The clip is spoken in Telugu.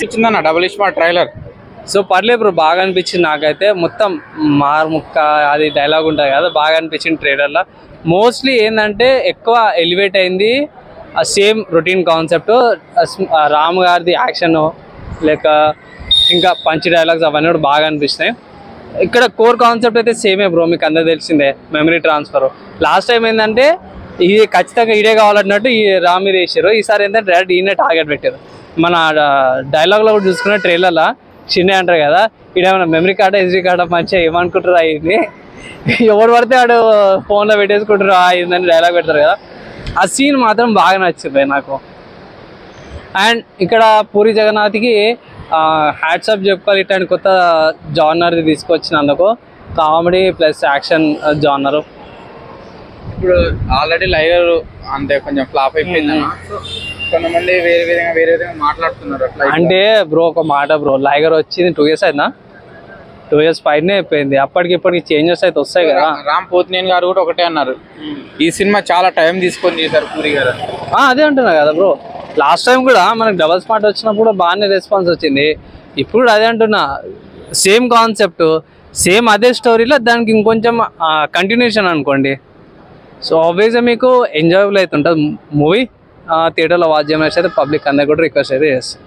ఇచ్చిందన్న డబుల్ స్మార్ట్ ట్రైలర్. సో పర్లేదు బ్రో, బాగా అనిపించింది నాకైతే. మొత్తం మారుముక్క అది డైలాగ్ ఉంటుంది కదా, బాగా అనిపించింది ట్రైలర్లో. మోస్ట్లీ ఏంటంటే ఎక్కువ ఎలివేట్ అయింది సేమ్ రొటీన్ కాన్సెప్ట్. రామ్ గారిది యాక్షన్ లేక ఇంకా పంచ్ డైలాగ్స్ అవన్నీ కూడా బాగా అనిపిస్తున్నాయి. ఇక్కడ కోర్ కాన్సెప్ట్ అయితే సేమే బ్రో, మీకు అందరూ తెలిసిందే, మెమరీ ట్రాన్స్ఫర్. లాస్ట్ టైం ఏంటంటే ఇది ఖచ్చితంగా ఇదే కావాలన్నట్టు ఈ రామ్ మీద వేసారు. ఈసారి ఏంటంటే డైరెక్ట్ ఈయనే టార్గెట్ పెట్టారు. మన డైలాగ్లో కూడా చూసుకున్న ట్రైలర్లో చిన్న అంటారు కదా, ఇదేమన్నా మెమరీ కార్డా ఎస్డీ కార్డా మంచిగా ఏమనుకుంటారు అయింది, ఎవరు పడితే ఆడు ఫోన్లో పెట్టేసుకుంటారు అయిందని డైలాగ్ పెడతారు కదా, ఆ సీన్ మాత్రం బాగా నచ్చింది నాకు. అండ్ ఇక్కడ పూరి జగన్నాథ్కి హ్యాట్సాప్ చెప్పుకోవాలి, ఇట్లాంటి కొత్త జానర్ది తీసుకొచ్చినందుకు. Comedy plus action genre. ఇప్పుడు ఆల్రెడీ లైగర్ అంటే కొంచెం ఫ్లాప్ అయిపోయింది. కొంతమంది వేరే విధంగా మాట్లాడుతున్నారు అట్లా. అంటే బ్రో ఒక మాట బ్రో, లైగర్ వచ్చింది 2 years అయిందా, 2 years పైనే అయిపోయింది. అప్పటికి చేంజెస్ అయితే వస్తాయి కదా. రామ్ పోతినేని గారు కూడా ఒకటే అన్నారు, ఈ సినిమా చాలా టైం తీసుకొని చేశారు పూరి గారు. అదే అంటున్నా కదా బ్రో, లాస్ట్ టైం కూడా మనకు డబల్ స్మార్ట్ వచ్చినప్పుడు బాగానే రెస్పాన్స్ వచ్చింది. ఇప్పుడు అదే అంటున్నా, సేమ్ కాన్సెప్ట్ సేమ్ అదే స్టోరీలో దానికి ఇంకొంచెం కంటిన్యూషన్ అనుకోండి. సో ఆబ్వియస్గా మీకు ఎంజాయబుల్ అయితే ఉంటుంది మూవీ. థియేటర్లో వాచ్ చేయమని అయితే పబ్లిక్ అందరికీ కూడా రిక్వెస్ట్ అయితే చేస్తాను.